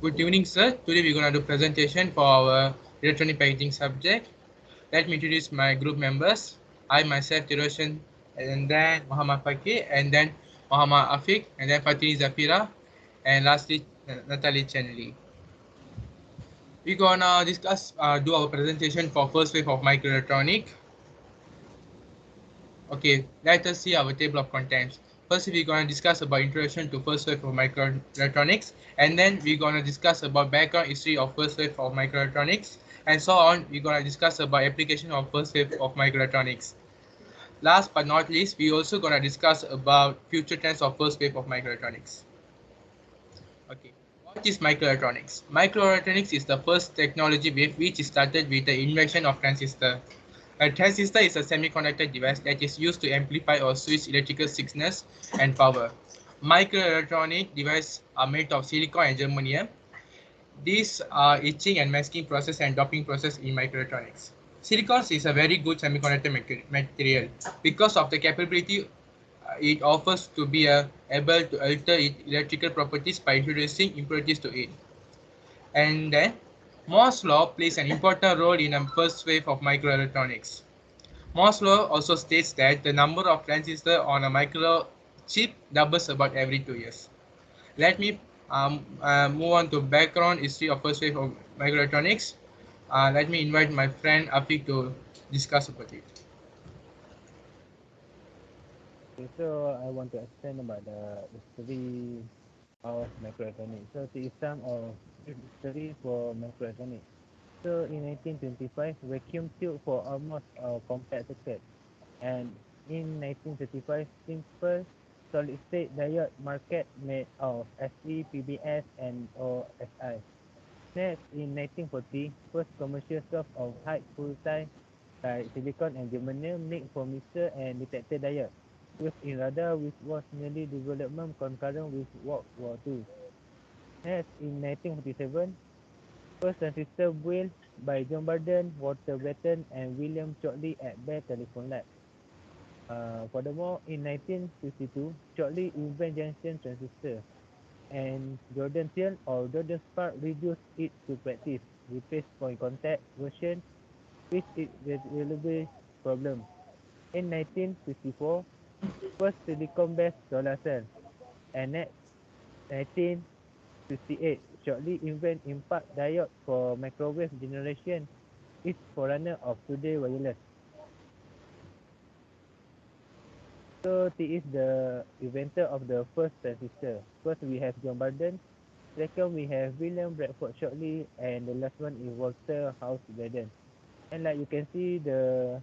Good evening, sir. Today we're going to do presentation for our electronic packaging subject. Let me introduce my group members. I myself, Tiroshan, and then Muhammad Fakir, and then Muhammad Afiq, and then Fatini Zafira, and lastly Natalie Chenley. We're gonna do our presentation for first wave of microelectronic. Okay, let us see our table of contents. First, we're going to discuss about introduction to first wave of microelectronics, and then we're going to discuss about background history of first wave of microelectronics, and so on. We're going to discuss about application of first wave of microelectronics. Last but not least, we're also going to discuss about future trends of first wave of microelectronics. Okay, what is microelectronics? Microelectronics is the first technology wave which started with the invention of transistor. A transistor is a semiconductor device that is used to amplify or switch electrical signals and power. Microelectronic devices are made of silicon and germanium. These are etching and masking process and doping process in microelectronics. Silicon is a very good semiconductor material because of the capability it offers to be able to alter its electrical properties by introducing impurities to it. And then Moore's law plays an important role in the first wave of microelectronics. Moore's law also states that the number of transistors on a microchip doubles about every 2 years. Let me move on to background history of first wave of microelectronics. Let me invite my friend Afiq to discuss about it. Okay, so I want to explain about the history of microelectronics. So this is some of history for microelectronics. So in 1925, vacuum tube for almost a compact circuit, and in 1935, simple solid-state diode market made of Se, PBS, and OSI. Next, in 1940, first commercial source of high purity like silicon and germanium made for mixer and detector diode used in radar, which was nearly development concurrent with World War II. Next, in 1947, first transistor built by John Barden, Walter Bratton, and William Shockley at Bell Telephone Lab. Furthermore, in 1952, Shockley invented junction transistor, and Jordan Thiel or Jordan Spark reduced it to practice, replace point contact version, which is a reliable problem. In 1954, first silicon-based solar cell, and next 1958, Shockley invent impact diode for microwave generation, is forerunner of today wireless. So he is the inventor of the first transistor. First we have John Barden, second we have William Bradford Shockley, and the last one is Walter House Braden. And like you can see the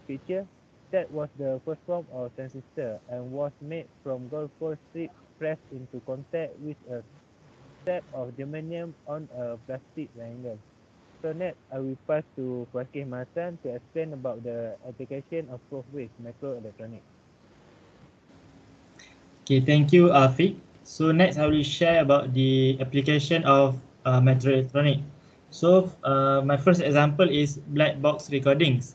picture, that was the first form of transistor and was made from gold foil strip pressed into contact with a strap of germanium on a plastic triangle. So next, I will pass to Fakih Masan to explain about the application of fourth-wave microelectronics. Okay, thank you, Afiq. So next, I will share about the application of microelectronic. So my first example is black box recordings.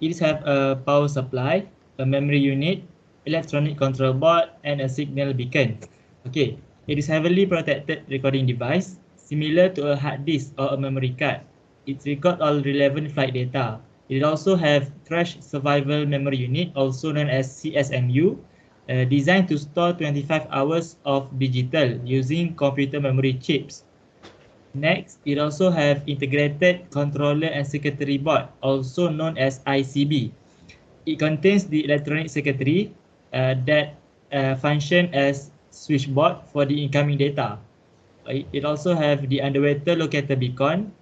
It have a power supply, a memory unit, electronic control board, and a signal beacon. Okay, it is heavily protected recording device, similar to a hard disk or a memory card. It records all relevant flight data. It also have crash survival memory unit, also known as CSMU, designed to store 25 hours of digital using computer memory chips. Next, it also have integrated controller and circuitry board, also known as ICB. It contains the electronic circuitry that function as switchboard for the incoming data. It also have the underwater locator beacon,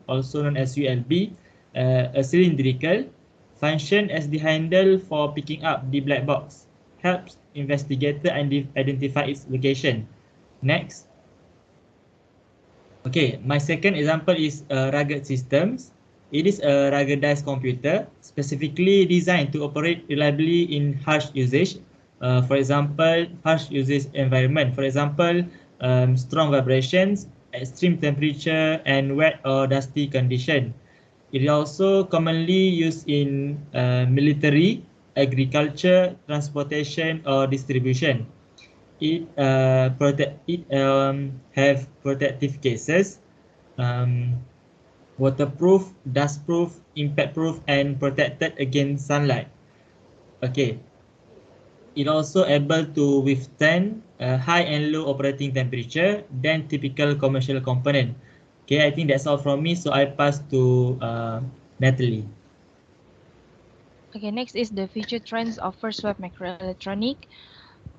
also known as ULB, a cylindrical, function as the handle for picking up the black box, helps investigator identify its location. Next. Okay, my second example is rugged systems. It is a ruggedized computer specifically designed to operate reliably in harsh usage. For example, harsh usage environment. For example, strong vibrations, extreme temperature, and wet or dusty condition. It is also commonly used in military, agriculture, transportation, or distribution. it have protective cases, waterproof, dustproof, impact-proof, and protected against sunlight. Okay. It also able to withstand high and low operating temperature than typical commercial component. Okay, I think that's all from me. So I pass to Natalie. Okay, next is the future trends of first wave microelectronic.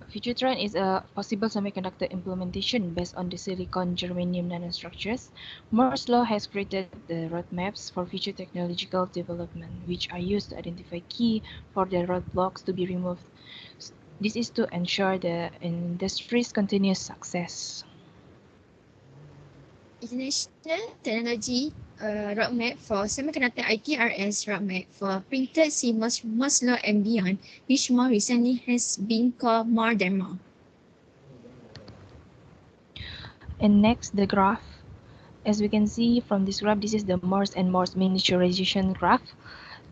Future trend is a possible semiconductor implementation based on the silicon germanium nanostructures. Moore's law has created the roadmaps for future technological development, which are used to identify key for the roadblocks to be removed. This is to ensure the industry's continuous success. International Technology Roadmap for Semiconductor ITRS Roadmap for Printed CMOS, Moore's Law and beyond, which more recently has been called More than More. And next, the graph. As we can see from this graph, this is the Moore's and Moore's miniaturization graph.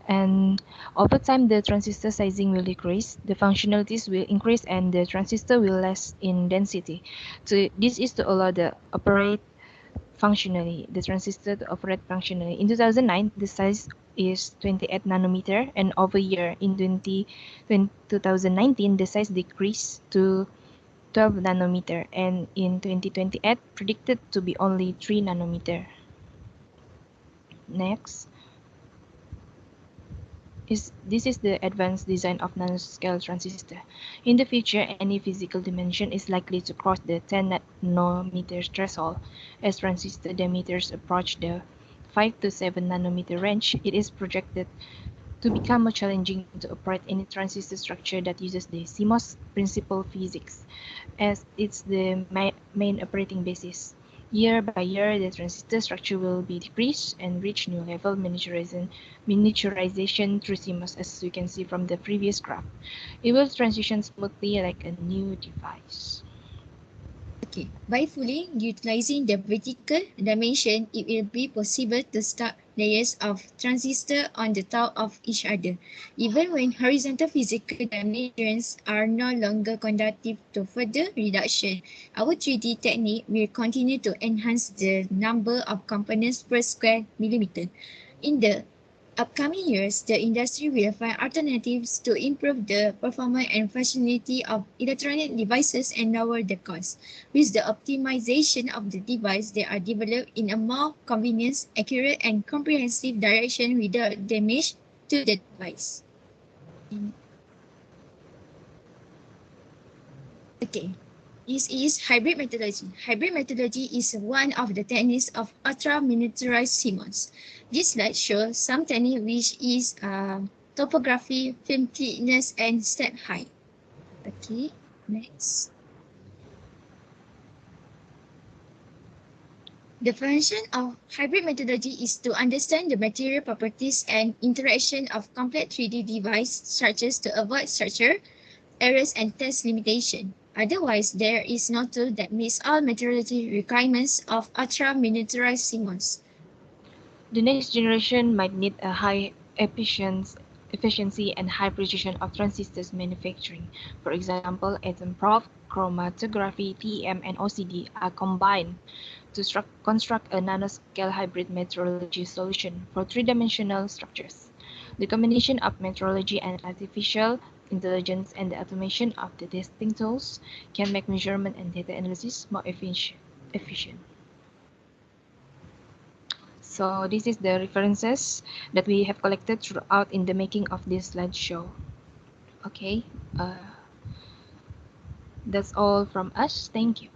And over time, the transistor sizing will decrease, the functionalities will increase, and the transistor will less in density. So this is to allow the transistor to operate functionally. In 2009, the size is 28 nanometer, and over year in 2019, the size decreased to 12 nanometer, and in 2028, predicted to be only 3 nanometer. Next. This is the advanced design of nanoscale transistor. In the future, any physical dimension is likely to cross the 10 nanometer threshold. As transistor diameters approach the 5 to 7 nanometer range, it is projected to become more challenging to operate any transistor structure that uses the CMOS principal physics, as it's the main operating basis. Year by year, the transistor structure will be decreased and reach new level miniaturization through CMOS, as you can see from the previous graph. It will transition smoothly like a new device. Okay, by fully utilizing the vertical dimension, it will be possible to stack layers of transistor on the top of each other, even when horizontal physical dimensions are no longer conducive to further reduction. Our 3D technique will continue to enhance the number of components per square millimeter. In the upcoming years, the industry will find alternatives to improve the performance and functionality of electronic devices and lower the cost. With the optimization of the device, they are developed in a more convenient, accurate, and comprehensive direction without damage to the device. Okay. This is hybrid methodology. Hybrid methodology is one of the techniques of ultra-miniaturized CMOS. This slide shows some technique which is topography, film thickness, and step height. Okay, next. The function of hybrid methodology is to understand the material properties and interaction of complex 3D device structures to avoid structure errors and test limitation. Otherwise, there is no tool that meets all methodology requirements of ultra-miniaturized CMOS. The next generation might need a high efficiency and high precision of transistors manufacturing. For example, atom probe, chromatography, TEM, and OCD are combined to construct a nanoscale hybrid metrology solution for three-dimensional structures. The combination of metrology and artificial intelligence and the automation of the testing tools can make measurement and data analysis more efficient. So this is the references that we have collected throughout in the making of this slideshow. Okay, that's all from us. Thank you.